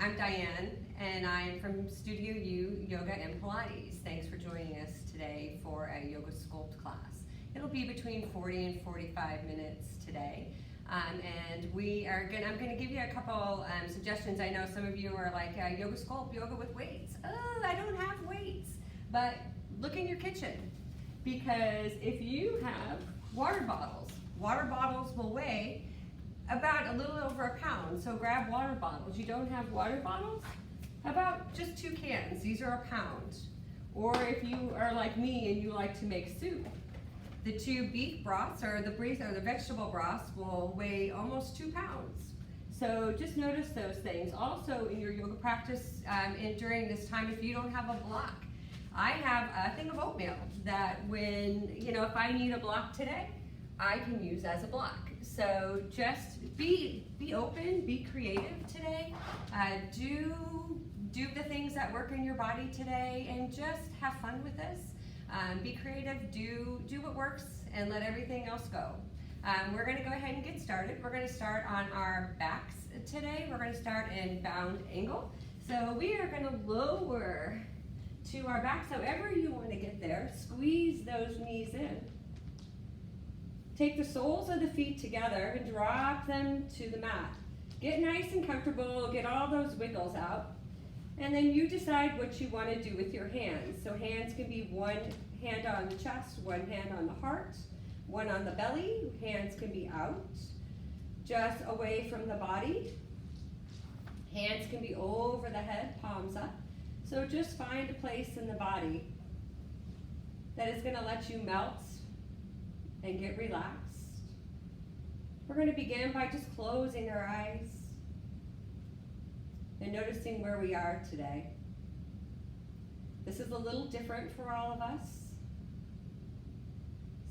I'm Diane, and I'm from Studio U Yoga and Pilates. Thanks for joining us today for a yoga sculpt class. It'll be between 40 and 45 minutes today. And I'm going to give you a couple suggestions. I know some of you are like, yoga sculpt, yoga with weights. Oh, I don't have weights. But look in your kitchen, because if you have water bottles will weigh about a little over a pound. So grab water bottles. You don't have water bottles? How about just 2 cans? These are a pound. Or if you are like me and you like to make soup, the 2 beef broths or the vegetable broths will weigh almost 2 pounds. So just notice those things. Also in your yoga practice and during this time, if you don't have a block, I have a thing of oatmeal that if I need a block today, I can use as a block. So just be open, be creative today. Do the things that work in your body today, and just have fun with this. Be creative, do what works, and let everything else go. We're going to go ahead and get started. We're going to start on our backs today. We're going to start in bound angle. So we are going to lower to our back, however you want to get there. Squeeze those knees in. Take the soles of the feet together and drop them to the mat. Get nice and comfortable, get all those wiggles out. And then you decide what you want to do with your hands. So hands can be one hand on the chest, one hand on the heart, one on the belly. Hands can be out, just away from the body. Hands can be over the head, palms up. So just find a place in the body that is going to let you melt and get relaxed. We're going to begin by just closing our eyes and noticing where we are today. This is a little different for all of us.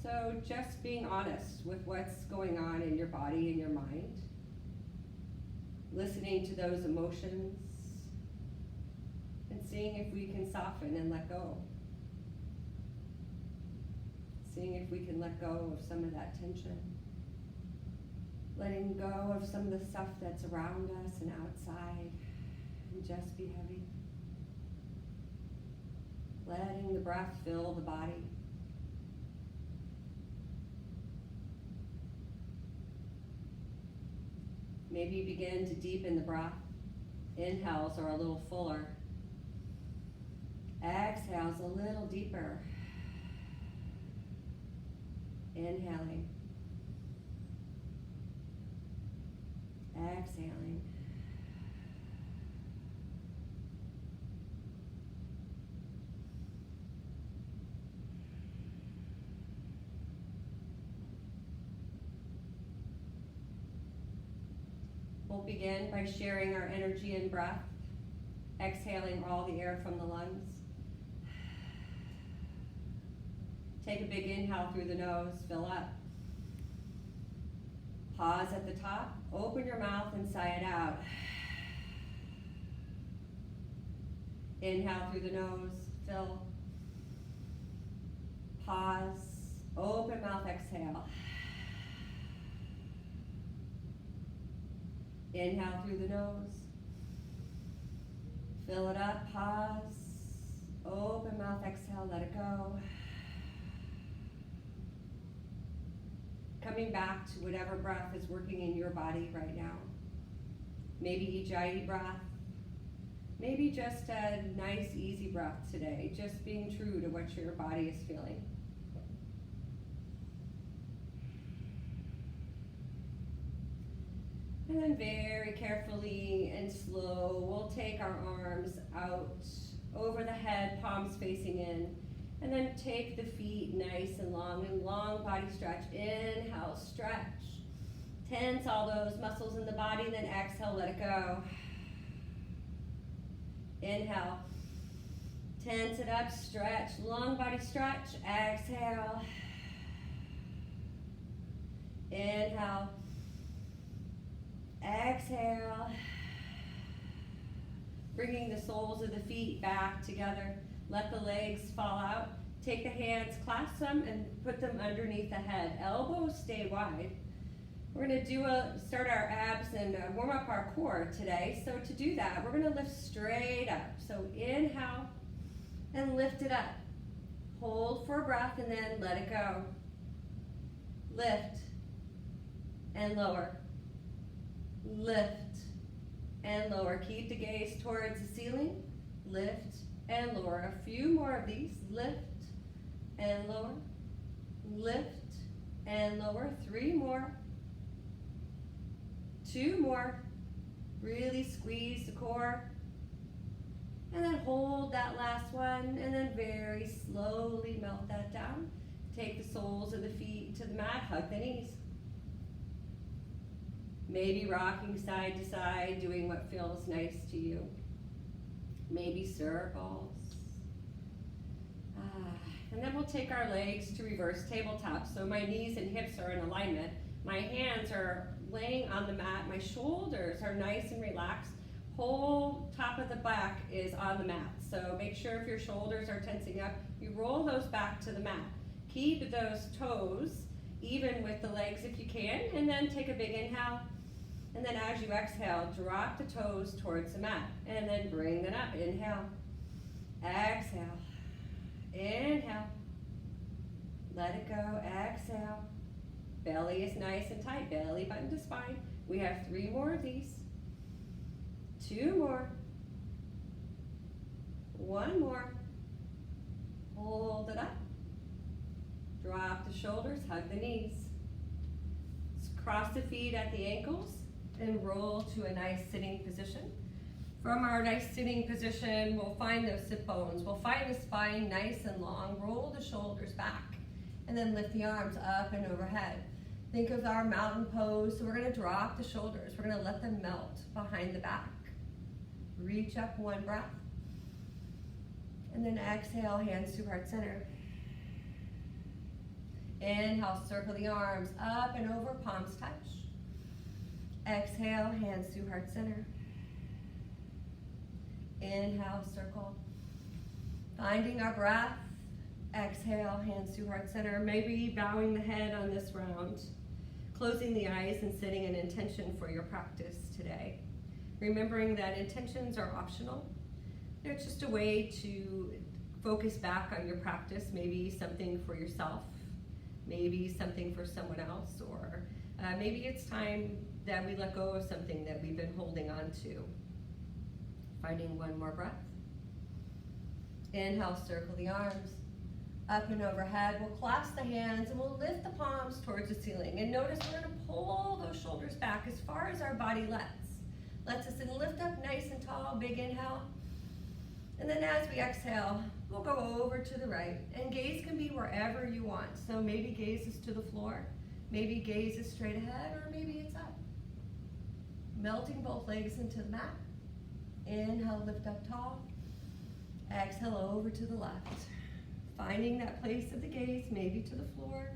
So just being honest with what's going on in your body and your mind. Listening to those emotions and seeing if we can soften and let go. Seeing if we can let go of some of that tension. Letting go of some of the stuff that's around us and outside, and just be heavy. Letting the breath fill the body. Maybe begin to deepen the breath. Inhales are a little fuller. Exhales a little deeper. Inhaling, exhaling. We'll begin by sharing our energy and breath, exhaling all the air from the lungs. Take a big inhale through the nose, fill up. Pause at the top, open your mouth and sigh it out. Inhale through the nose, fill. Pause, open mouth, exhale. Inhale through the nose. Fill it up, pause. Open mouth, exhale, let it go. Coming back to whatever breath is working in your body right now. Maybe Ujjayi breath. Maybe just a nice, easy breath today. Just being true to what your body is feeling. And then very carefully and slow, we'll take our arms out over the head, palms facing in. And then take the feet nice and long body stretch. Inhale, stretch. Tense all those muscles in the body, then exhale, let it go. Inhale. Tense it up, stretch. Long body stretch. Exhale. Inhale. Exhale. Bringing the soles of the feet back together. Let the legs fall out. Take the hands, clasp them, and put them underneath the head. Elbows stay wide. We're gonna start our abs and warm up our core today. So to do that, we're gonna lift straight up. So inhale and lift it up. Hold for a breath and then let it go. Lift and lower. Lift and lower. Keep the gaze towards the ceiling. Lift and lower. A few more of these. Lift and lower. Lift and lower. 3 more. 2 more. Really squeeze the core. And then hold that last one, and then very slowly melt that down. Take the soles of the feet to the mat, hug the knees. Maybe rocking side to side, doing what feels nice to you. Maybe circles. And then we'll take our legs to reverse tabletop. So my knees and hips are in alignment. My hands are laying on the mat. My shoulders are nice and relaxed. Whole top of the back is on the mat. So make sure if your shoulders are tensing up, you roll those back to the mat. Keep those toes even with the legs if you can, and then take a big inhale. And then as you exhale, drop the toes towards the mat, and then bring them up. Inhale, exhale, inhale, let it go, exhale. Belly is nice and tight, belly button to spine. We have 3 more of these. 2 more. 1 more. Hold it up. Drop the shoulders, hug the knees. Cross the feet at the ankles and roll to a nice sitting position. From our nice sitting position, we'll find those sit bones. We'll find the spine nice and long. Roll the shoulders back and then lift the arms up and overhead. Think of our mountain pose. So we're gonna drop the shoulders. We're gonna let them melt behind the back. Reach up, 1 breath. And then exhale, hands to heart center. Inhale, circle the arms up and over, palms touch. Exhale, hands to heart center. Inhale, circle. Finding our breath. Exhale, hands to heart center. Maybe bowing the head on this round. Closing the eyes and setting an intention for your practice today. Remembering that intentions are optional. They're just a way to focus back on your practice, maybe something for yourself, maybe something for someone else, or maybe it's time that we let go of something that we've been holding on to. Finding 1 more breath. Inhale, circle the arms. Up and overhead, we'll clasp the hands and we'll lift the palms towards the ceiling. And notice we're gonna pull those shoulders back as far as our body lets us, and lift up nice and tall, big inhale. And then as we exhale, we'll go over to the right. And gaze can be wherever you want. So maybe gaze is to the floor, maybe gaze is straight ahead, or maybe it's up. Melting both legs into the mat. Inhale, lift up tall. Exhale, over to the left. Finding that place of the gaze, maybe to the floor,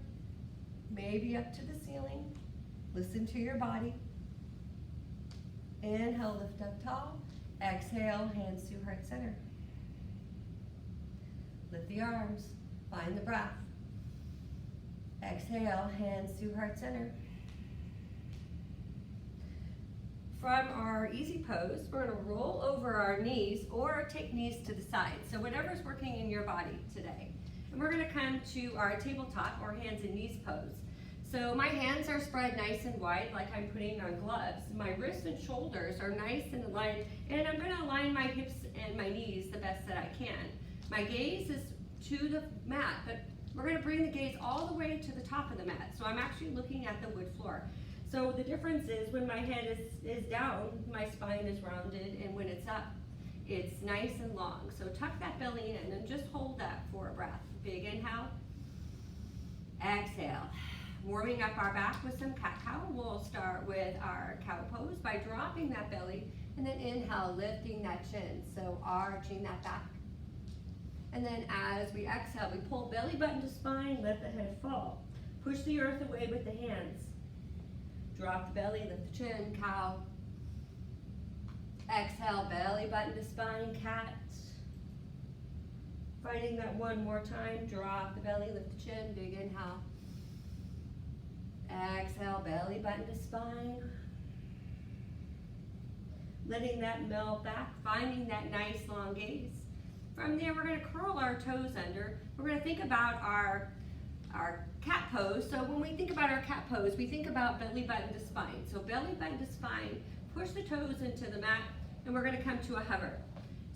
maybe up to the ceiling. Listen to your body. Inhale, lift up tall. Exhale, hands to heart center. Lift the arms, find the breath. Exhale, hands to heart center. From our easy pose, we're gonna roll over our knees or take knees to the side. So whatever's working in your body today. And we're gonna come to our tabletop or hands and knees pose. So my hands are spread nice and wide like I'm putting on gloves. My wrists and shoulders are nice and aligned, and I'm gonna align my hips and my knees the best that I can. My gaze is to the mat, but we're gonna bring the gaze all the way to the top of the mat. So I'm actually looking at the wood floor. So the difference is when my head is down, my spine is rounded, and when it's up, it's nice and long. So tuck that belly in and just hold that for a breath. Big inhale, exhale. Warming up our back with some cat-cow. We'll start with our cow pose by dropping that belly, and then inhale, lifting that chin. So arching that back. And then as we exhale, we pull belly button to spine, let the head fall. Push the earth away with the hands. Drop the belly, lift the chin, cow. Exhale, belly button to spine, cat. Finding that 1 more time, drop the belly, lift the chin, big inhale. Exhale, belly button to spine. Letting that melt back, finding that nice long gaze. From there, we're going to curl our toes under. We're going to think about our cat pose. So when we think about our cat pose, we think about belly button to spine. So belly button to spine, push the toes into the mat, and we're going to come to a hover.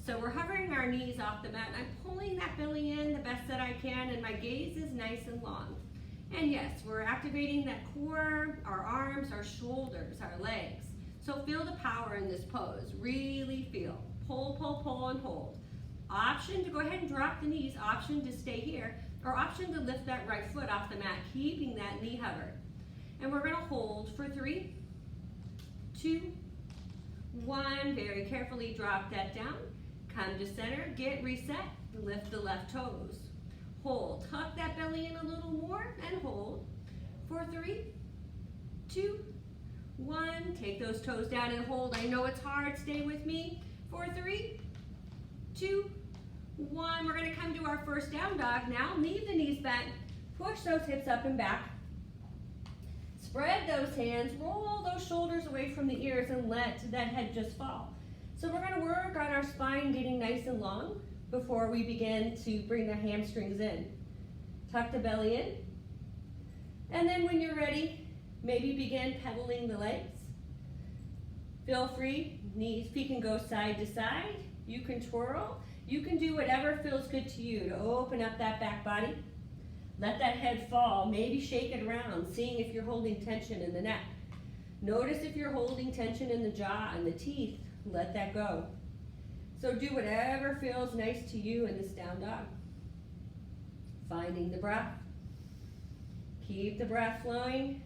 So we're hovering our knees off the mat, and I'm pulling that belly in the best that I can, and my gaze is nice and long. And yes, we're activating that core, our arms, our shoulders, our legs. So feel the power in this pose. Really feel. Pull, pull, pull, and hold. Option to go ahead and drop the knees. Option to stay here. Or option to lift that right foot off the mat, keeping that knee hovered. And we're going to hold for 3, 2, 1. Very carefully drop that down. Come to center. Get reset. Lift the left toes. Hold. Tuck that belly in a little more and hold. For 3, 2, 1. Take those toes down and hold. I know it's hard. Stay with me. For 3, 2, 1. We're going to come to our first down dog now. Leave the knees bent. Push those hips up and back. Spread those hands. Roll those shoulders away from the ears and let that head just fall. So we're going to work on our spine getting nice and long before we begin to bring the hamstrings in. Tuck the belly in. And then when you're ready, maybe begin pedaling the legs. Feel free. Knees, feet can go side to side. You can twirl. You can do whatever feels good to you to open up that back body. Let that head fall. Maybe shake it around, seeing if you're holding tension in the neck. Notice if you're holding tension in the jaw and the teeth. Let that go. So do whatever feels nice to you in this down dog. Finding the breath. Keep the breath flowing.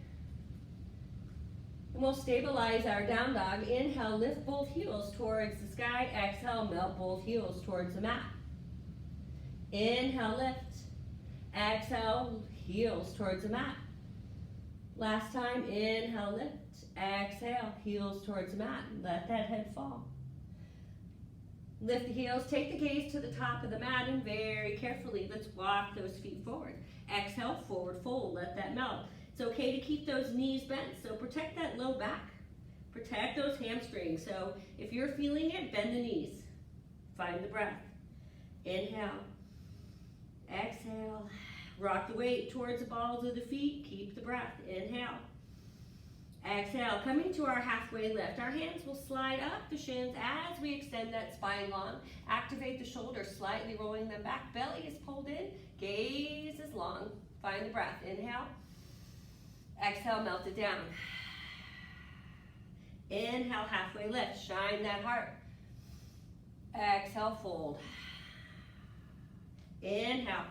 And we'll stabilize our down dog. Inhale, lift both heels towards the sky. Exhale, melt both heels towards the mat. Inhale, lift. Exhale, heels towards the mat. Last time, inhale, lift. Exhale, heels towards the mat. Let that head fall. Lift the heels, take the gaze to the top of the mat, and very carefully, let's walk those feet forward. Exhale, forward fold, let that melt. It's okay to keep those knees bent, so protect that low back. Protect those hamstrings. So if you're feeling it, bend the knees. Find the breath. Inhale. Exhale. Rock the weight towards the balls of the feet. Keep the breath. Inhale. Exhale. Coming to our halfway lift. Our hands will slide up the shins as we extend that spine long. Activate the shoulders, slightly rolling them back. Belly is pulled in. Gaze is long. Find the breath. Inhale. Exhale, melt it down. Inhale, halfway lift. Shine that heart. Exhale, fold. Inhale.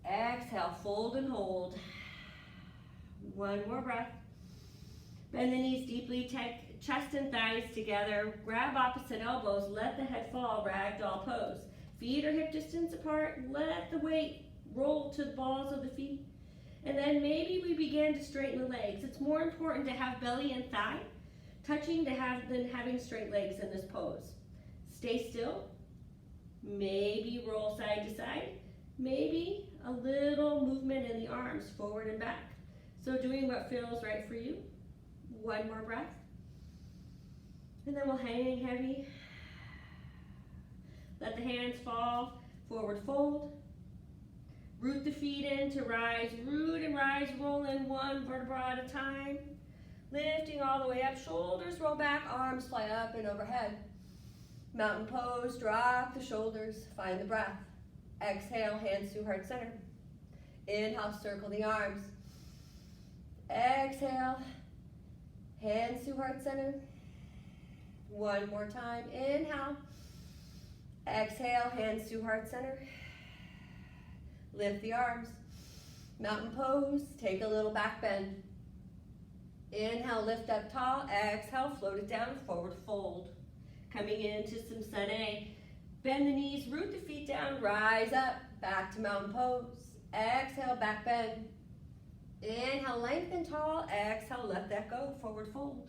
Exhale, fold and hold. One more breath. Bend the knees deeply, take chest and thighs together. Grab opposite elbows, let the head fall, ragdoll pose. Feet are hip distance apart. Let the weight roll to the balls of the feet. And then maybe we begin to straighten the legs. It's more important to have belly and thigh touching than having straight legs in this pose. Stay still. Maybe roll side to side. Maybe a little movement in the arms forward and back. So doing what feels right for you. One more breath. And then we'll hang heavy. Let the hands fall, forward fold. Root the feet in to rise, root and rise, roll in one vertebra at a time. Lifting all the way up, shoulders roll back, arms fly up and overhead. Mountain pose, drop the shoulders, find the breath. Exhale, hands to heart center. Inhale, circle the arms. Exhale, hands to heart center. One more time, inhale. Exhale, hands to heart center. Lift the arms. Mountain pose, take a little back bend. Inhale, lift up tall. Exhale, float it down, forward fold. Coming into some sun A. Bend the knees, root the feet down, rise up, back to mountain pose. Exhale, back bend. Inhale, lengthen tall. Exhale, let that go, forward fold.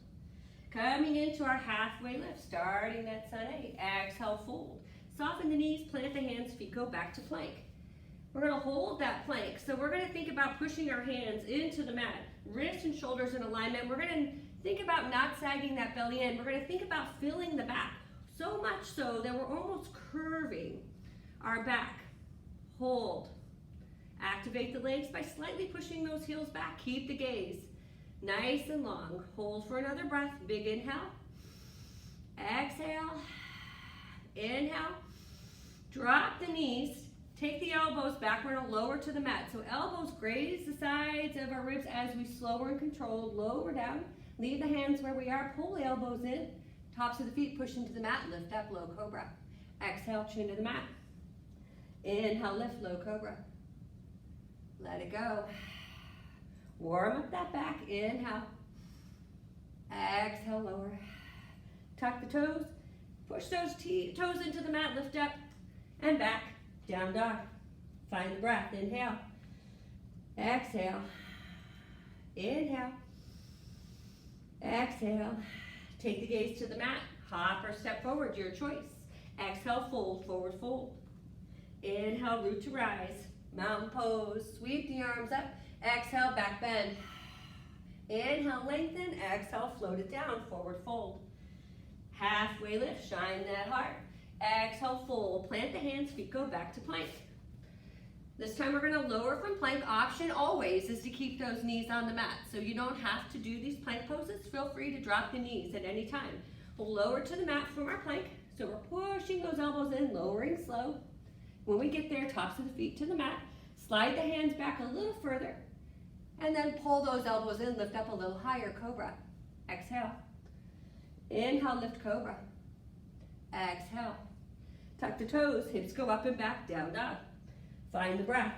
Coming into our halfway lift, starting at sun A. Exhale, fold. Soften the knees, plant the hands, feet go back to plank. We're gonna hold that plank. So we're gonna think about pushing our hands into the mat, wrists and shoulders in alignment. We're gonna think about not sagging that belly in. We're gonna think about filling the back, so much so that we're almost curving our back. Hold. Activate the legs by slightly pushing those heels back. Keep the gaze nice and long. Hold for another breath. Big inhale. Exhale. Inhale. Drop the knees. Take the elbows back. We're going to lower to the mat. So elbows graze the sides of our ribs as we slower and controlled. Lower down. Leave the hands where we are. Pull the elbows in. Tops of the feet push into the mat. Lift up, low cobra. Exhale, chin to the mat. Inhale, lift, low cobra. Let it go. Warm up that back. Inhale. Exhale, lower. Tuck the toes. Push those toes into the mat. Lift up and back. Down dog. Find the breath. Inhale. Exhale. Inhale. Exhale. Take the gaze to the mat. Hop or step forward, your choice. Exhale, fold, forward fold. Inhale, root to rise. Mountain pose. Sweep the arms up. Exhale, back bend. Inhale, lengthen. Exhale, float it down, forward fold. Halfway lift, shine that heart. Exhale, fold. Plant the hands, feet go back to plank. This time we're gonna lower from plank. Option always is to keep those knees on the mat. So you don't have to do these plank poses. Feel free to drop the knees at any time. We'll lower to the mat from our plank. So we're pushing those elbows in, lowering slow. When we get there, tops of the feet to the mat. Slide the hands back a little further. And then pull those elbows in, lift up a little higher, cobra. Exhale. Inhale, lift cobra. Exhale. Tuck the toes, hips go up and back, down dog. Find the breath.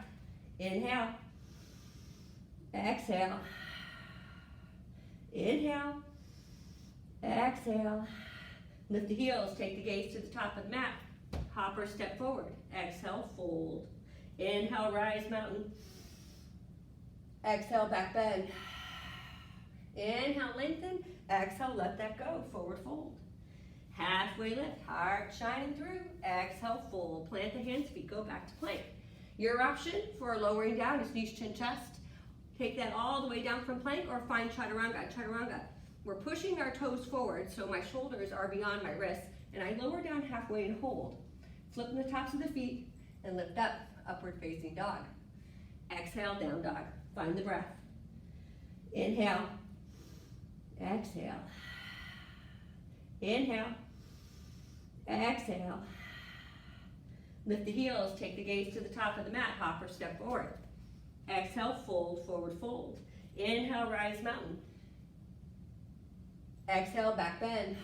Inhale. Exhale. Inhale. Exhale. Lift the heels, take the gaze to the top of the mat. Hop or step forward. Exhale, fold. Inhale, rise, mountain. Exhale, back bend. Inhale, lengthen. Exhale, let that go. Forward fold. Halfway lift, heart shining through. Exhale, fold. Plant the hands, feet go back to plank. Your option for lowering down is knees, chin, chest. Take that all the way down from plank or find chaturanga. Chaturanga. We're pushing our toes forward so my shoulders are beyond my wrists, and I lower down halfway and hold. Flipping the tops of the feet and lift up, upward facing dog. Exhale, down dog. Find the breath. Inhale. Exhale. Inhale. Exhale. Lift the heels, take the gaze to the top of the mat, hop or step forward. Exhale, fold, forward fold. Inhale, rise, mountain. Exhale, back bend.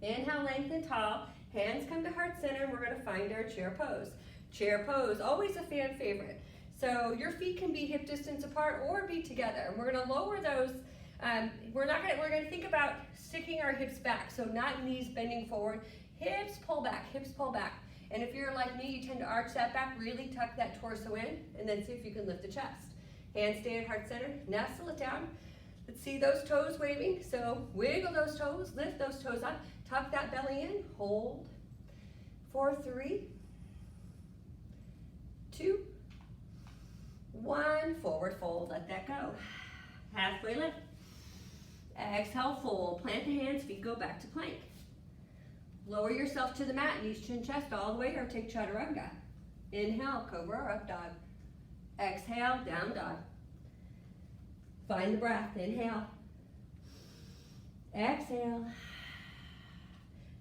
Inhale, lengthen tall. Hands come to heart center, and we're gonna find our chair pose. Chair pose, always a fan favorite. So your feet can be hip distance apart or be together. We're gonna lower those. We're gonna think about sticking our hips back. So not knees bending forward, hips pull back, hips pull back. And if you're like me, you tend to arch that back, really tuck that torso in, and then see if you can lift the chest. Hands stay at heart center, nestle it down. Let's see those toes waving. So wiggle those toes, lift those toes up, tuck that belly in, hold. 4, 3, 2, 1, forward fold, let that go. Halfway lift. Exhale, fold. Plant the hands, feet go back to plank. Lower yourself to the mat, knees, chin, chest all the way, or take chaturanga. Inhale, cobra or up dog. Exhale, down dog. Find the breath. Inhale. Exhale.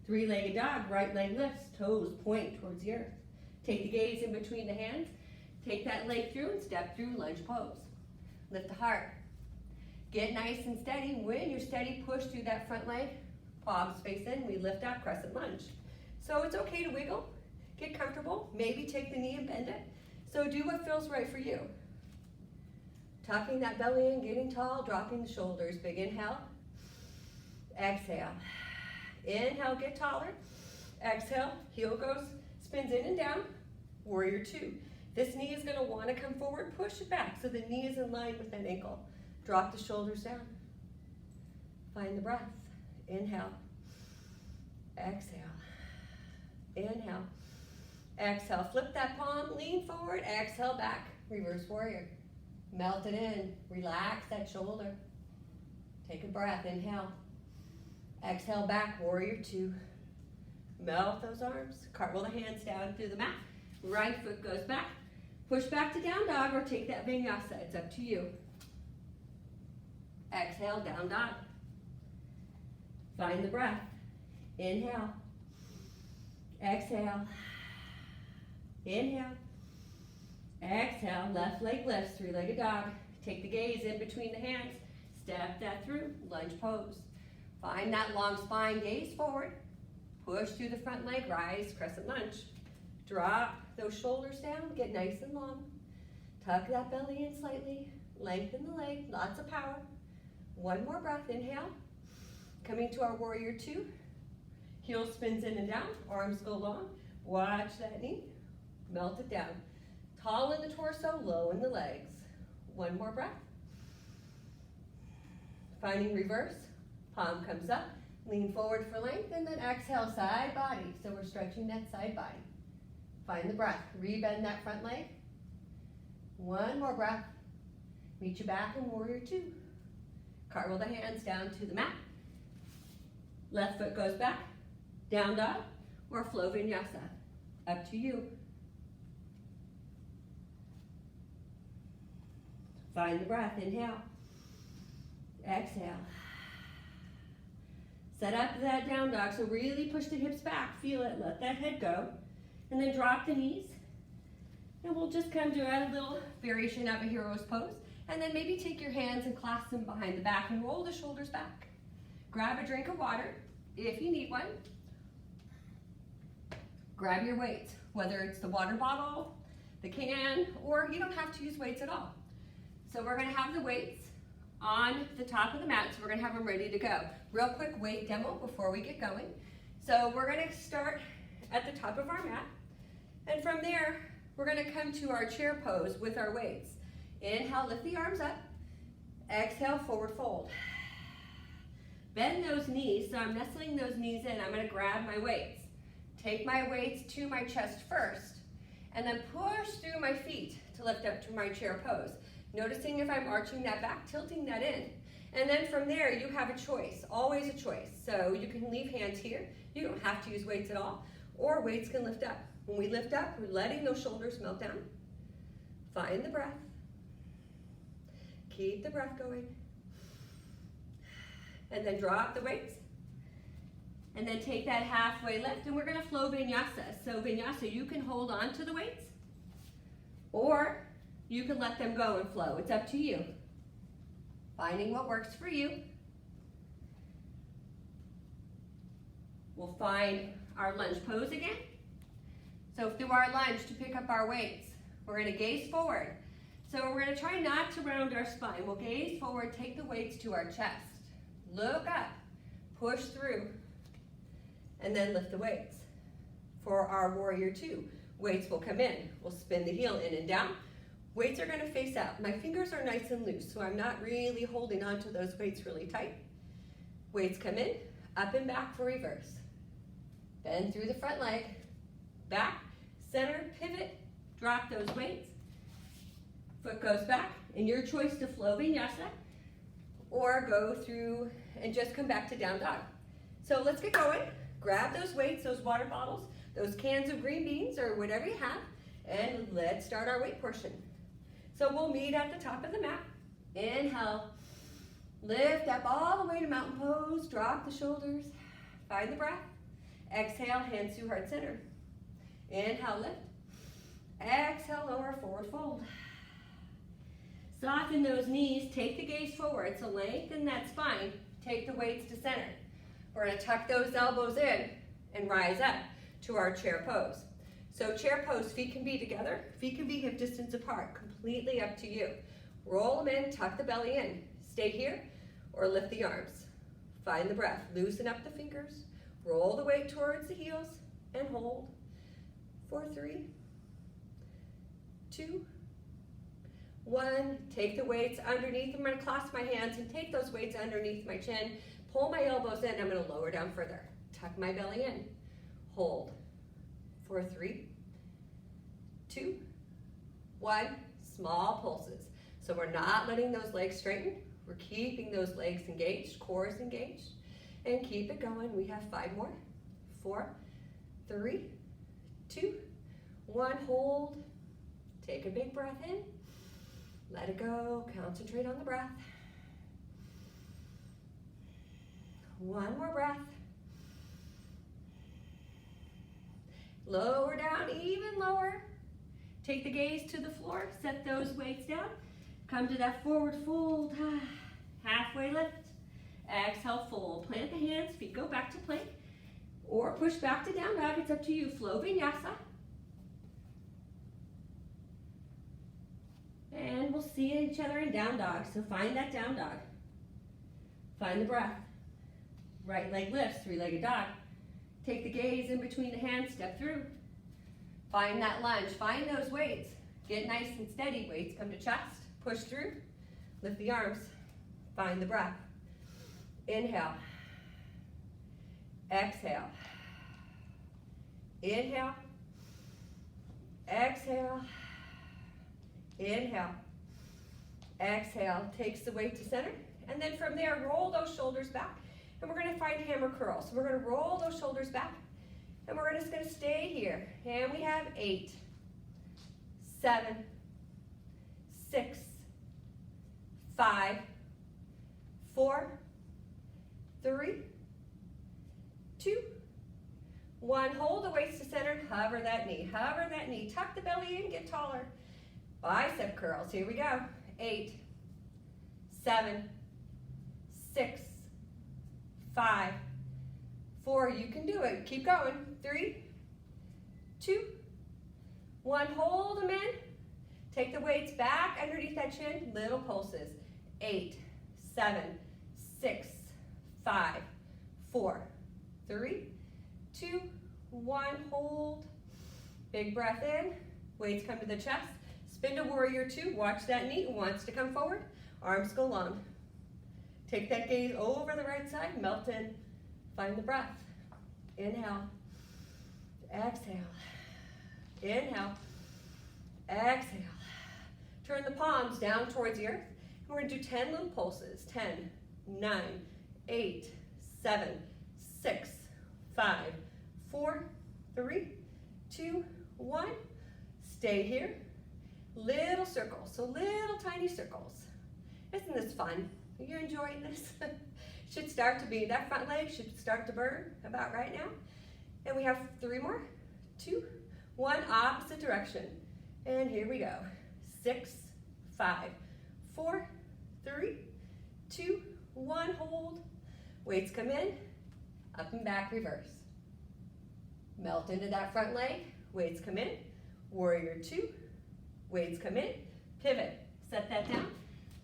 Three-legged dog, right leg lifts, toes point towards the earth. Take the gaze in between the hands. Take that leg through and step through lunge pose. Lift the heart. Get nice and steady. When you're steady, push through that front leg. Palms face in, we lift up, crescent lunge. So it's okay to wiggle. Get comfortable. Maybe take the knee and bend it. So do what feels right for you. Tucking that belly in, getting tall, dropping the shoulders. Big inhale. Exhale. Inhale, get taller. Exhale, heel goes, spins in and down. Warrior 2. This knee is gonna wanna come forward, push it back so the knee is in line with that ankle. Drop the shoulders down. Find the breath. Inhale. Exhale. Inhale. Exhale, flip that palm, lean forward, exhale back, reverse warrior. Melt it in, relax that shoulder. Take a breath, inhale. Exhale back, warrior two. Melt those arms, cartwheel the hands down through the mat. Right foot goes back. Push back to down dog or take that vinyasa, it's up to you. Exhale, down dog. Find the breath. Inhale. Exhale. Inhale. Exhale, left leg lifts, three-legged dog. Take the gaze in between the hands. Step that through, lunge pose. Find that long spine, gaze forward. Push through the front leg, rise, crescent lunge. Drop those shoulders down, get nice and long. Tuck that belly in slightly. Lengthen the leg, lots of power. One more breath, inhale. Coming to our warrior two. Heel spins in and down, arms go long. Watch that knee, melt it down. Tall in the torso, low in the legs. One more breath. Finding reverse, palm comes up, lean forward for length, and then exhale, side body. So we're stretching that side body. Find the breath, rebend that front leg. One more breath. Meet you back in warrior two. Cartwheel the hands down to the mat. Left foot goes back, down dog, or flow vinyasa. Up to you. Find the breath, inhale. Exhale. Set up that down dog, so really push the hips back, feel it, let that head go. And then drop the knees. And we'll just come to a little variation of a hero's pose. And then maybe take your hands and clasp them behind the back and roll the shoulders back. Grab a drink of water, if you need one. Grab your weights, whether it's the water bottle, the can, or you don't have to use weights at all. So we're gonna have the weights on the top of the mat, so we're gonna have them ready to go. Real quick weight demo before we get going. So we're gonna start at the top of our mat, and from there, we're gonna come to our chair pose with our weights. Inhale, lift the arms up. Exhale, forward fold. Bend those knees, so I'm nestling those knees in. I'm gonna grab my weights. Take my weights to my chest first, and then push through my feet to lift up to my chair pose. Noticing if I'm arching that back, tilting that in. And then from there, you have a choice, always a choice. So you can leave hands here. You don't have to use weights at all, or weights can lift up. When we lift up, we're letting those shoulders melt down. Find the breath. Keep the breath going. And then drop the weights. And then take that halfway lift, and we're gonna flow vinyasa. So vinyasa, you can hold on to the weights, or you can let them go and flow. It's up to you. Finding what works for you. We'll find our lunge pose again. So through our lunge to pick up our weights, we're gonna gaze forward. So we're gonna try not to round our spine. We'll gaze forward, take the weights to our chest. Look up, push through, and then lift the weights. For our warrior two, weights will come in. We'll spin the heel in and down. Weights are gonna face out. My fingers are nice and loose, so I'm not really holding onto those weights really tight. Weights come in, up and back for reverse. Bend through the front leg, back, center, pivot, drop those weights. Foot goes back, and your choice to flow vinyasa, or go through and just come back to down dog. So let's get going. Grab those weights, those water bottles, those cans of green beans, or whatever you have, and let's start our weight portion. So we'll meet at the top of the mat. Inhale, lift up all the way to mountain pose, drop the shoulders, find the breath. Exhale, hands to heart center. Inhale, lift. Exhale, lower, forward fold. Soften those knees, take the gaze forward, so lengthen that spine, take the weights to center. We're gonna tuck those elbows in and rise up to our chair pose. So chair pose, feet can be together, feet can be hip distance apart, completely up to you. Roll them in, tuck the belly in. Stay here or lift the arms. Find the breath, loosen up the fingers, roll the weight towards the heels and hold for 3, 2, 1. Take the weights underneath. I'm gonna clasp my hands and take those weights underneath my chin. Pull my elbows in, I'm gonna lower down further. Tuck my belly in, hold for 3, 2, 1, small pulses. So we're not letting those legs straighten. We're keeping those legs engaged, core is engaged. And keep it going. We have 5 more. 4, 3, 2, 1, hold. Take a big breath in. Let it go. Concentrate on the breath. 1 more breath. Lower down, even lower. Take the gaze to the floor. Set those weights down. Come to that forward fold. Halfway lift. Exhale, fold. Plant the hands. Feet go back to plank. Or push back to down dog. It's up to you. Flow vinyasa. And we'll see each other in down dog. So find that down dog. Find the breath. Right leg lifts, 3-legged dog. Take the gaze in between the hands, step through. Find that lunge, find those weights. Get nice and steady, weights come to chest, push through, lift the arms, find the breath. Inhale, exhale, inhale, exhale, inhale, exhale, takes the weight to center, and then from there, roll those shoulders back. And we're going to find hammer curls. So we're going to roll those shoulders back. And we're just going to stay here. And we have 8, 7, 6, 5, 4, 3, 2, 1. Hold the waist to center. Hover that knee. Hover that knee. Tuck the belly in. Get taller. Bicep curls. Here we go. 8, 7, 6, 5, 4, you can do it. Keep going. 3, 2, 1. Hold them in. Take the weights back underneath that chin. Little pulses. 8, 7, 6, 5, 4, 3, 2, 1. Hold. Big breath in. Weights come to the chest. Spin to warrior 2. Watch that knee. Wants to come forward. Arms go long. Take that gaze over the right side, melt in, find the breath. Inhale, exhale, inhale, exhale. Turn the palms down towards the earth. And we're going to do 10 little pulses. 10, 9, 8, 7, 6, 5, 4, 3, 2, 1. Stay here. Little circles, so little tiny circles. Isn't this fun? Are you enjoying this? Should start to be, that front leg should start to burn about right now. And we have 3 more. 2, 1, opposite direction. And here we go. 6, 5, 4, 3, 2, 1, hold. Weights come in, up and back, reverse. Melt into that front leg, weights come in. Warrior 2, weights come in, pivot. Set that down,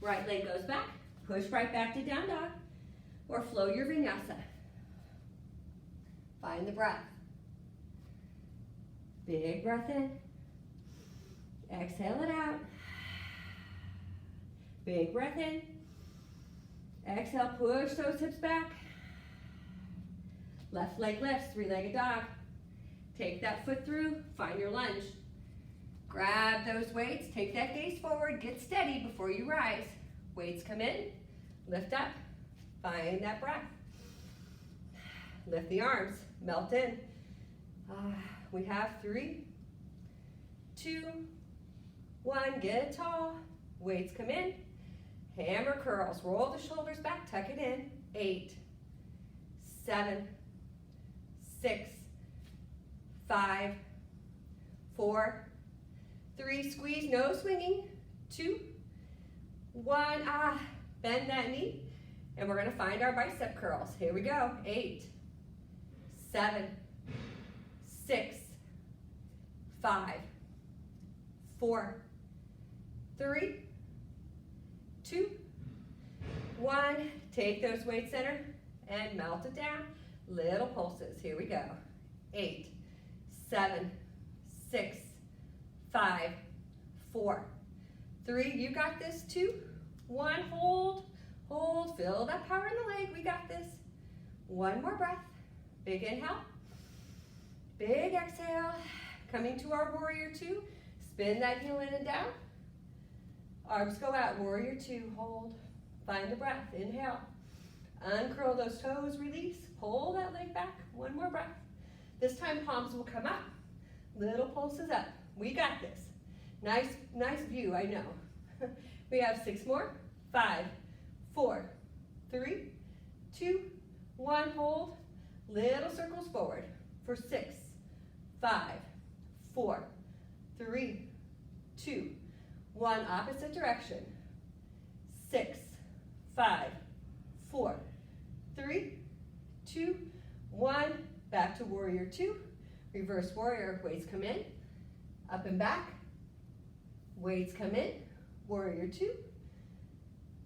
right leg goes back. Push right back to down dog, or flow your vinyasa. Find the breath. Big breath in. Exhale it out. Big breath in. Exhale, push those hips back. Left leg lifts, 3-legged dog. Take that foot through, find your lunge. Grab those weights, take that gaze forward, get steady before you rise. Weights come in, lift up, find that breath. Lift the arms, melt in. We have 3, 2, 1, get tall. Weights come in, hammer curls, roll the shoulders back, tuck it in. 8, 7, 6, 5, 4, 3, squeeze, no swinging. 2, 1, bend that knee. And we're gonna find our bicep curls. Here we go. 8, 7, 6, 5, 4, 3, 2, 1. Take those weight center and melt it down. Little pulses. Here we go. 8, 7, 6, 5, 4, 3. You got this. 2, 1. Hold. Hold. Feel that power in the leg. We got this. 1 more breath. Big inhale. Big exhale. Coming to our warrior 2. Spin that heel in and down. Arms go out, warrior two, hold. Find the breath, inhale. Uncurl those toes, release. Pull that leg back, one more breath. This time palms will come up. Little pulses up. We got this. Nice view, I know. We have 6 more. 5, 4, 3, 2, 1, hold. Little circles forward for 6, 5, 4, 3, 2, 1, opposite direction. 6, 5, 4, 3, 2, 1, back to warrior two. Reverse warrior, weights come in, up and back. Weights come in, warrior two.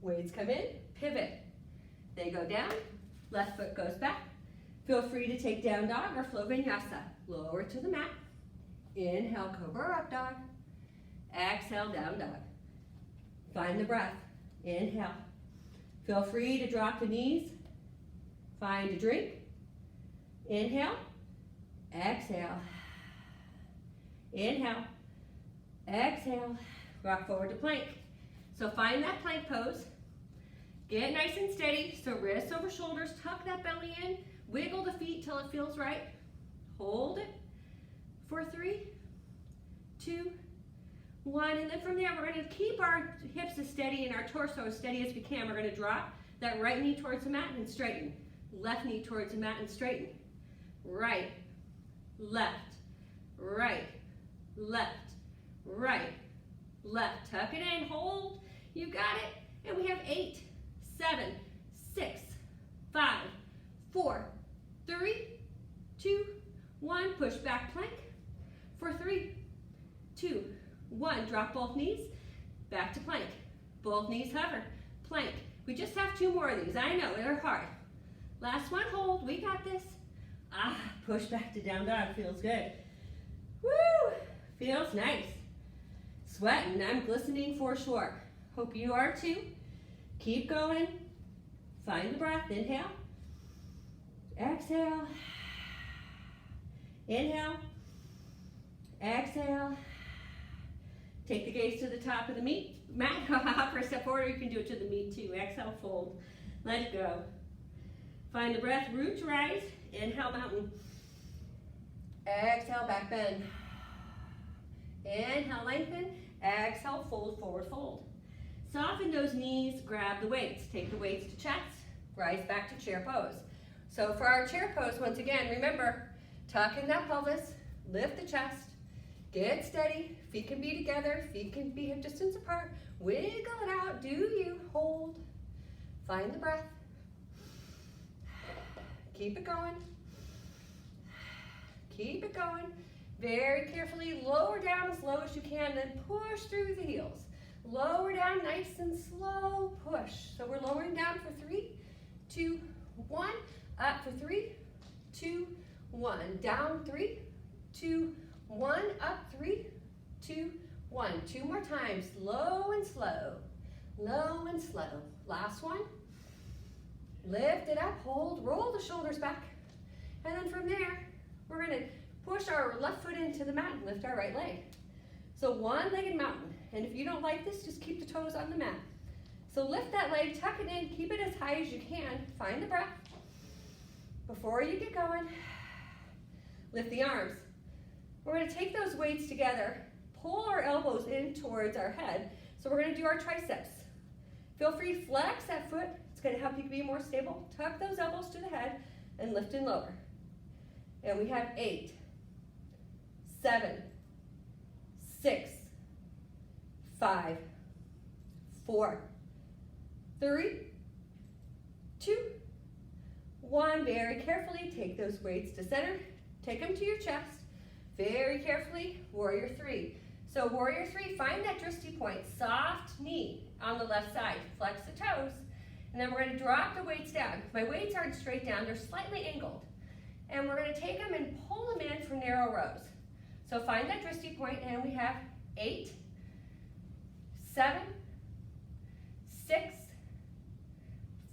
Weights come in, pivot. They go down, left foot goes back. Feel free to take down dog or flow vinyasa. Lower to the mat. Inhale, cobra up dog. Exhale, down dog. Find the breath. Inhale. Feel free to drop the knees. Find a drink. Inhale. Exhale. Inhale. Exhale. Rock forward to plank. So find that plank pose. Get nice and steady. So wrists over shoulders. Tuck that belly in. Wiggle the feet till it feels right. Hold it for 3, 2, 1. And then from there, we're going to keep our hips as steady and our torso as steady as we can. We're going to drop that right knee towards the mat and straighten. Left knee towards the mat and straighten. Right, left, right, left, right, left. Tuck it in, hold. You got it. And we have 8, 7, 6, 5, 4, 3, 2, 1. Push back plank for 3, 2, 1. Drop both knees. Back to plank. Both knees hover. Plank. We just have 2 more of these. I know, they're hard. Last one, hold. We got this. Push back to down dog. Feels good. Woo! Feels nice. Sweating. I'm glistening for sure. Hope you are too. Keep going. Find the breath. Inhale. Exhale. Inhale. Exhale. Take the gaze to the top of the mat. Hop or step forward, or you can do it to the meat too. Exhale, fold. Let it go. Find the breath, root to rise. Inhale, mountain. Exhale, back bend. Inhale, lengthen. Exhale, fold, forward fold. Soften those knees, grab the weights. Take the weights to chest, rise back to chair pose. So for our chair pose, once again, remember, tuck in that pelvis, lift the chest, get steady. Feet can be together, feet can be hip distance apart. Wiggle it out, do you, hold. Find the breath. Keep it going. Keep it going. Very carefully lower down as low as you can, then push through the heels. Lower down nice and slow, push. So we're lowering down for 3, 2, 1. Up for 3, 2, 1. Down 3, 2, 1. Up 3, 2, 1. 2 more times. Low and slow. Low and slow. Last one. Lift it up, hold, roll the shoulders back. And then from there, we're going to push our left foot into the mat and lift our right leg. So one-legged mountain. And if you don't like this, just keep the toes on the mat. So lift that leg, tuck it in, keep it as high as you can. Find the breath. Before you get going, lift the arms. We're going to take those weights together, pull our elbows in towards our head. So we're going to do our triceps. Feel free to flex that foot. It's going to help you be more stable. Tuck those elbows to the head and lift and lower. And we have 8, 7, 6, 5, 4, 3, 2, 1. Very carefully take those weights to center. Take them to your chest. Very carefully, warrior 3. So warrior 3, find that drishti point, soft knee on the left side. Flex the toes. And then we're going to drop the weights down. My weights aren't straight down, they're slightly angled. And we're going to take them and pull them in for narrow rows. So find that drishti point, and we have 8, 7, 6,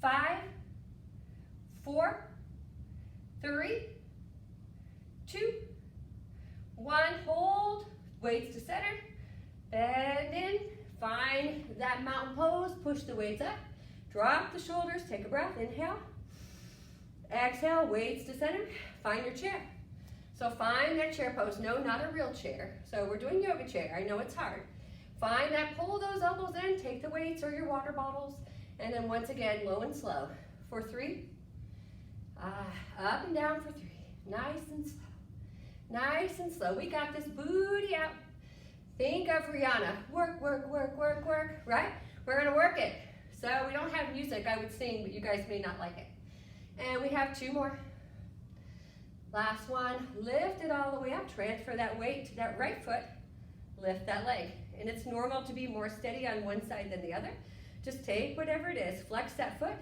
5, 4, 3, 2, 1. Hold, weights to center. Bend in, find that mountain pose, push the weights up, drop the shoulders, take a breath, inhale. Exhale, weights to center, find your chair. So find that chair pose. No, not a real chair. So we're doing yoga chair. I know it's hard. Find that, pull those elbows in, take the weights or your water bottles, and then once again, low and slow. For 3, up and down for 3. Nice and slow. Nice and slow. We got this, booty out. Think of Rihanna. Work, work, work, work, work, right? We're gonna work it. So we don't have music, I would sing, but you guys may not like it. And we have 2 more. Last one, lift it all the way up. Transfer that weight to that right foot. Lift that leg. And it's normal to be more steady on one side than the other. Just take whatever it is. Flex that foot.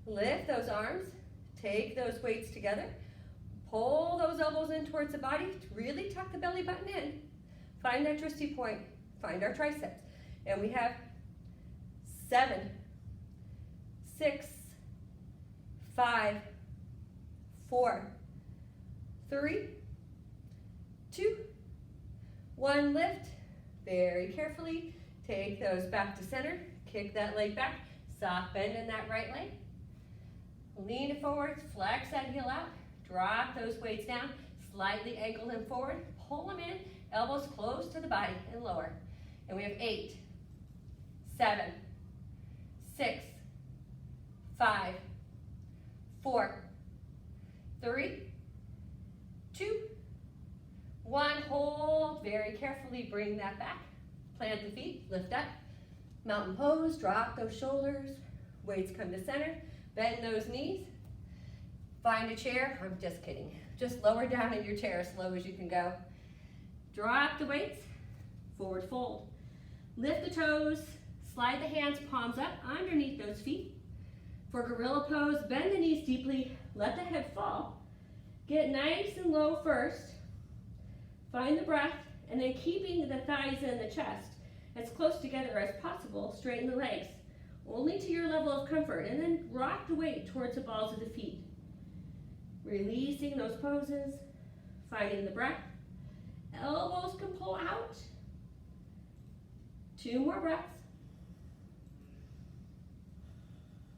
Lift those arms. Take those weights together. Pull those elbows in towards the body. Really tuck the belly button in. Find that twisty point. Find our triceps. And we have 7, 6, 5, 4, 3, 2, 1. Lift. Very carefully. Take those back to center. Kick that leg back. Soft bend in that right leg. Lean it forward. Flex that heel out. Drop those weights down. Slightly ankle them forward. Pull them in. Elbows close to the body and lower. And we have 8, 7, 6, 5, 4, 3, 2, 1. Hold very carefully. Bring that back. Plant the feet. Lift up. Mountain pose. Drop those shoulders. Weights come to center. Bend those knees. Find a chair. I'm just kidding. Just lower down in your chair as slow as you can go. Drop the weights. Forward fold. Lift the toes. Slide the hands, palms up underneath those feet. For gorilla pose, bend the knees deeply. Let the head fall. Get nice and low first. Find the breath, and then keeping the thighs and the chest as close together as possible, straighten the legs, only to your level of comfort, and then rock the weight towards the balls of the feet. Releasing those poses, finding the breath. Elbows can pull out. 2 more breaths.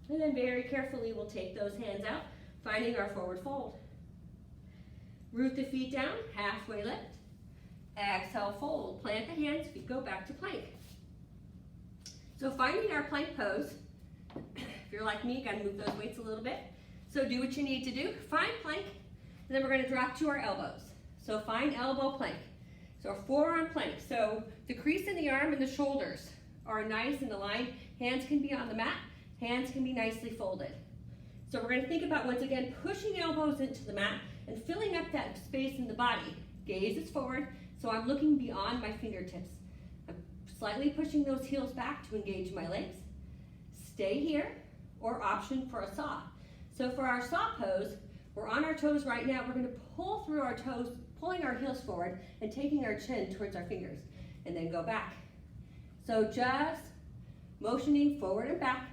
And then very carefully we'll take those hands out, finding our forward fold. Root the feet down, halfway lift. Exhale, fold. Plant the hands, feet go back to plank. So finding our plank pose, if you're like me, you gotta move those weights a little bit. So do what you need to do. Find plank, and then we're gonna drop to our elbows. So find elbow plank. So forearm plank. So the crease in the arm and the shoulders are nice and aligned. Hands can be on the mat. Hands can be nicely folded. So we're gonna think about, once again, pushing elbows into the mat and filling up that space in the body. Gaze is forward, so I'm looking beyond my fingertips. I'm slightly pushing those heels back to engage my legs. Stay here, or option for a saw. So for our saw pose, we're on our toes right now. We're gonna pull through our toes, pulling our heels forward and taking our chin towards our fingers, and then go back. So just motioning forward and back.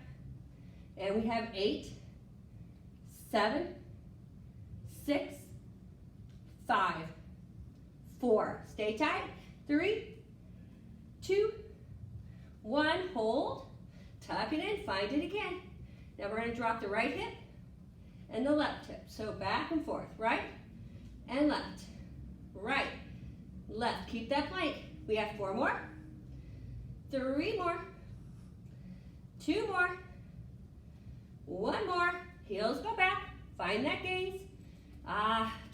And we have 8, 7, 6, 5, 4. Stay tight. 3, 2, 1. Hold. Tuck it in. Find it again. Now we're going to drop the right hip and the left hip. So back and forth. Right and left. Right. Left. Keep that plank. We have 4 more. 3 more. 2 more. 1 more. Heels go back. Find that gaze.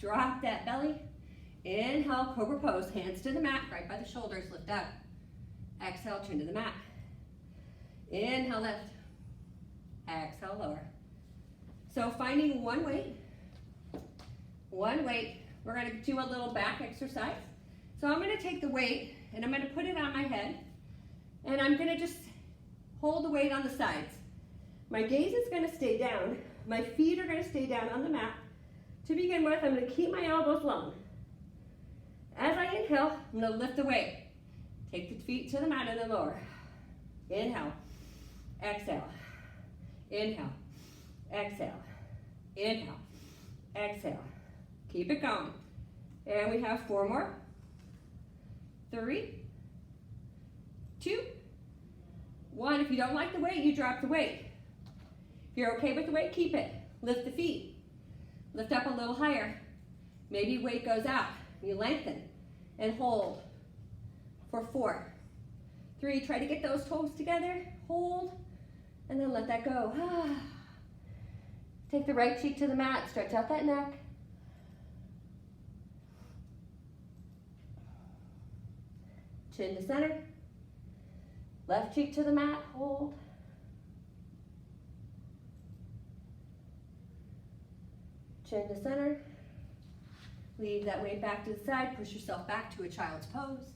Drop that belly. Inhale, cobra pose. Hands to the mat, right by the shoulders. Lift up. Exhale, chin to the mat. Inhale, lift. Exhale, lower. So finding one weight. One weight. We're going to do a little back exercise. So I'm going to take the weight and I'm going to put it on my head. And I'm going to just hold the weight on the sides. My gaze is going to stay down. My feet are going to stay down on the mat. To begin with, I'm going to keep my elbows long. As I inhale, I'm going to lift the weight. Take the feet to the mat and then lower. Inhale. Exhale. Inhale. Exhale. Inhale. Exhale. Keep it going. And we have 4 more. 3, 2, 1. If you don't like the weight, you drop the weight. If you're okay with the weight, keep it. Lift the feet. Lift up a little higher. Maybe weight goes out. You lengthen and hold for 4, 3. Try to get those toes together. Hold and then let that go. Take the right cheek to the mat. Stretch out that neck. Chin to center. Left cheek to the mat. Hold. Chin to center. Leave that weight back to the side. Push yourself back to a child's pose.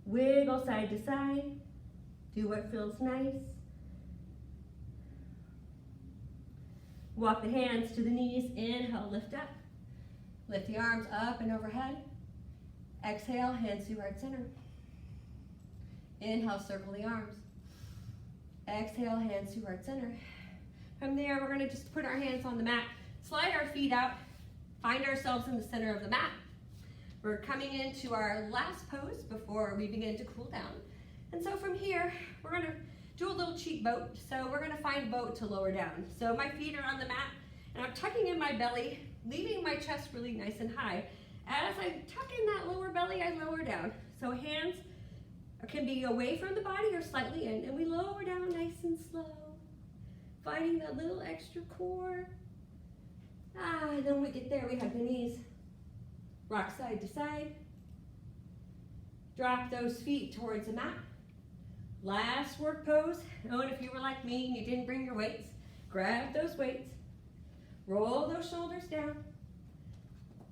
Wiggle side to side. Do what feels nice. Walk the hands to the knees. Inhale, lift up. Lift the arms up and overhead. Exhale, hands to heart center. Inhale, circle the arms. Exhale, hands to heart center. From there, we're gonna just put our hands on the mat, slide our feet out, find ourselves in the center of the mat. We're coming into our last pose before we begin to cool down. And so from here, we're gonna do a little cheat boat. So we're gonna find boat to lower down. So my feet are on the mat, and I'm tucking in my belly, leaving my chest really nice and high. As I tuck in that lower belly, I lower down. So hands can be away from the body or slightly in, and we lower down nice and slow, finding that little extra core. And then when we get there, we have the knees. Rock side to side. Drop those feet towards the mat. Last work pose. Oh, and if you were like me and you didn't bring your weights, grab those weights. Roll those shoulders down.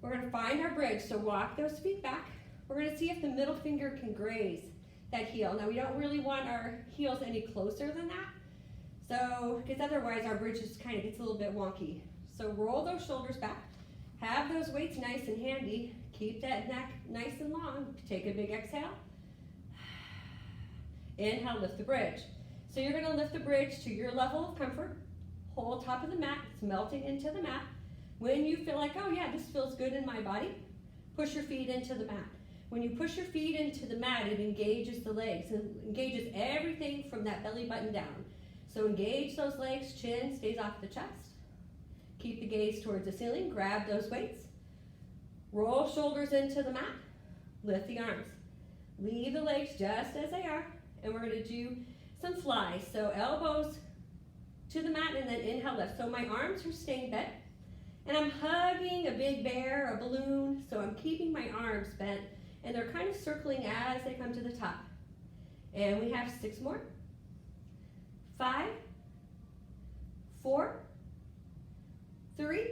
We're going to find our bridge, so walk those feet back. We're going to see if the middle finger can graze that heel. Now, we don't really want our heels any closer than that, so because otherwise our bridge just kind of gets a little bit wonky. So roll those shoulders back. Have those weights nice and handy. Keep that neck nice and long. Take a big exhale. Inhale, lift the bridge. So you're going to lift the bridge to your level of comfort. Hold top of the mat. It's melting into the mat. When you feel like, oh yeah, this feels good in my body, push your feet into the mat. When you push your feet into the mat, it engages the legs. It engages everything from that belly button down. So engage those legs, chin stays off the chest. Keep the gaze towards the ceiling, grab those weights. Roll shoulders into the mat, lift the arms. Leave the legs just as they are, and we're gonna do some flies. So elbows to the mat and then inhale, lift. So my arms are staying bent. And I'm hugging a big bear, a balloon, so I'm keeping my arms bent, and they're kind of circling as they come to the top. And we have 6 more. 5, 4, 3,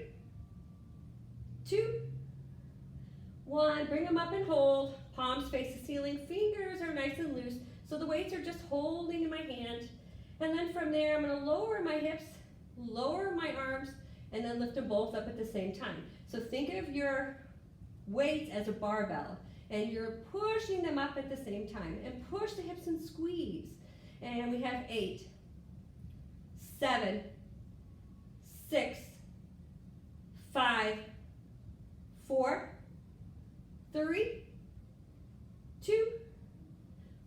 2, 1. Bring them up and hold. Palms face the ceiling. Fingers are nice and loose, so the weights are just holding in my hand. And then from there, I'm going to lower my hips, lower my arms, and then lift them both up at the same time. So think of your weights as a barbell, and you're pushing them up at the same time. And push the hips and squeeze. And we have 8, 7, 6, 5, 4, 3, 2,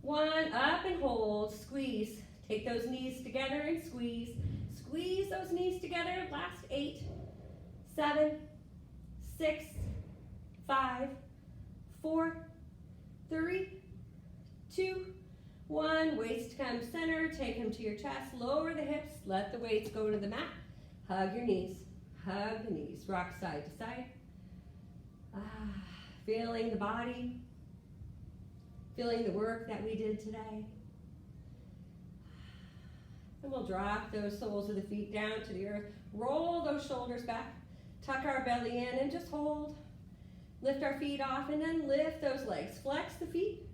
1. Up and hold, squeeze. Take those knees together and squeeze. Squeeze those knees together. Last 8, 7, 6, 5, 4, 3, 2, 1. Weights come center. Take them to your chest. Lower the hips. Let the weights go to the mat. Hug your knees. Hug the knees. Rock side to side. Feeling the body. Feeling the work that we did today. And we'll drop those soles of the feet down to the earth. Roll those shoulders back. Tuck our belly in and just hold. Lift our feet off and then lift those legs. Flex the feet.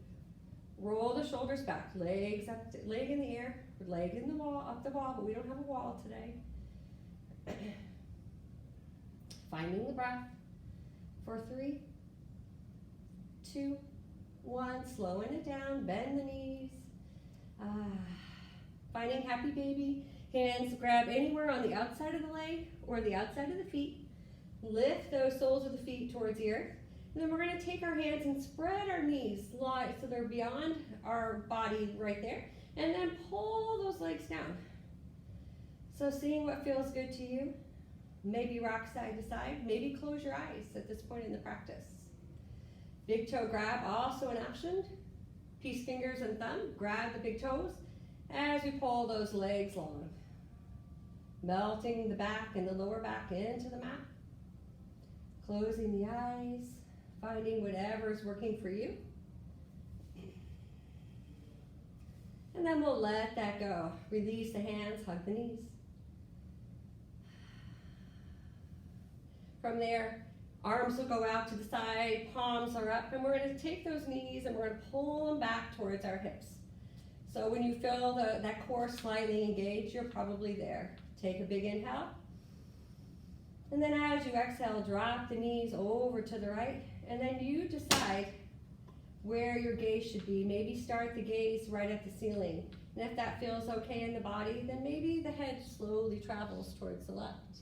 Roll the shoulders back. Legs up, leg in the air, leg in the wall, up the wall, but we don't have a wall today. Finding the breath for 3, 2, 1. Slowing it down. Bend the knees. Finding happy baby. Hands grab anywhere on the outside of the leg or the outside of the feet. Lift those soles of the feet towards the earth. And then we're gonna take our hands and spread our knees wide so they're beyond our body right there. And then pull those legs down. So seeing what feels good to you. Maybe rock side to side. Maybe close your eyes at this point in the practice. Big toe grab, also an option. Peace fingers and thumb, grab the big toes as we pull those legs long. Melting the back and the lower back into the mat. Closing the eyes, finding whatever's working for you. And then we'll let that go. Release the hands, hug the knees. From there, arms will go out to the side, palms are up, and we're going to take those knees and we're going to pull them back towards our hips. So when you feel that core slightly engaged, you're probably there. Take a big inhale. And then as you exhale, drop the knees over to the right, and then you decide where your gaze should be. Maybe start the gaze right at the ceiling. And if that feels okay in the body, then maybe the head slowly travels towards the left.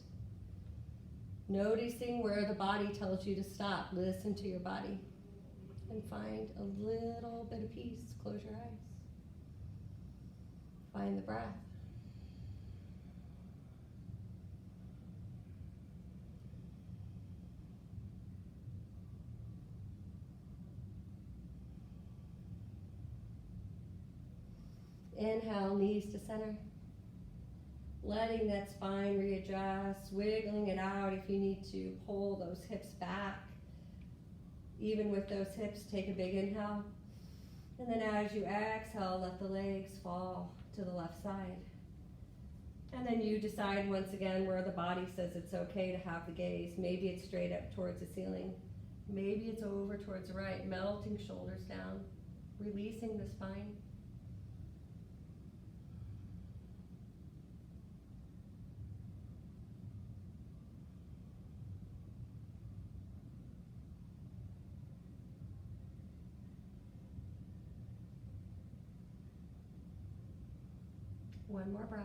Noticing where the body tells you to stop. Listen to your body and find a little bit of peace. Close your eyes. Find the breath. Inhale, knees to center. Letting that spine readjust, wiggling it out if you need to. Pull those hips back. Even with those hips, take a big inhale. And then as you exhale, let the legs fall to the left side. And then you decide once again where the body says it's okay to have the gaze. Maybe it's straight up towards the ceiling. Maybe it's over towards the right, melting shoulders down, releasing the spine. One more breath.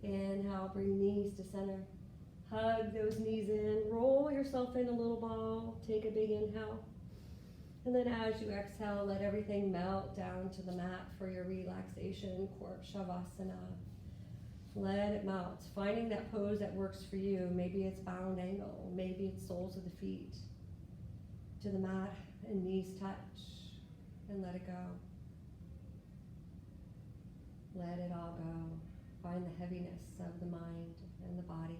Inhale, bring knees to center. Hug those knees in, roll yourself in a little ball, take a big inhale. And then as you exhale, let everything melt down to the mat for your relaxation, Corpse Shavasana. Let it melt, finding that pose that works for you. Maybe it's bound angle, maybe it's soles of the feet to the mat and knees touch, and let it go. Let it all go. Find the heaviness of the mind and the body.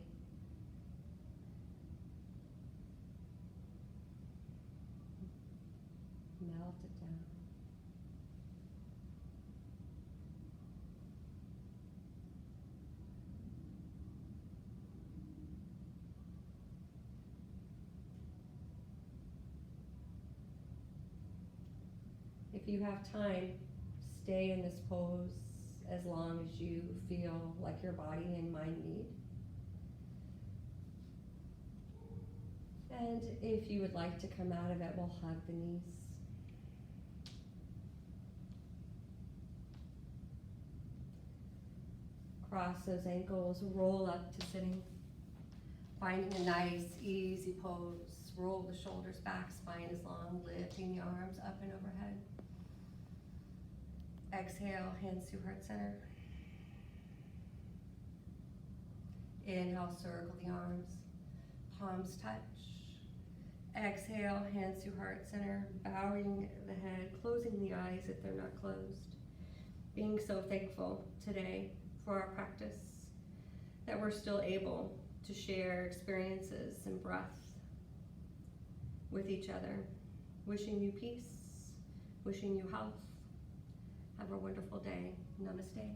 Melt it down. If you have time, stay in this pose as long as you feel like your body and mind need. And if you would like to come out of it, we'll hug the knees. Cross those ankles, roll up to sitting. Finding a nice, easy pose. Roll the shoulders back, spine is long, lifting the arms up and overhead. Exhale, hands to heart center. Inhale, circle the arms, palms touch. Exhale, hands to heart center, bowing the head, closing the eyes if they're not closed. Being so thankful today for our practice, that we're still able to share experiences and breath with each other. Wishing you peace, wishing you health. Have a wonderful day. Namaste.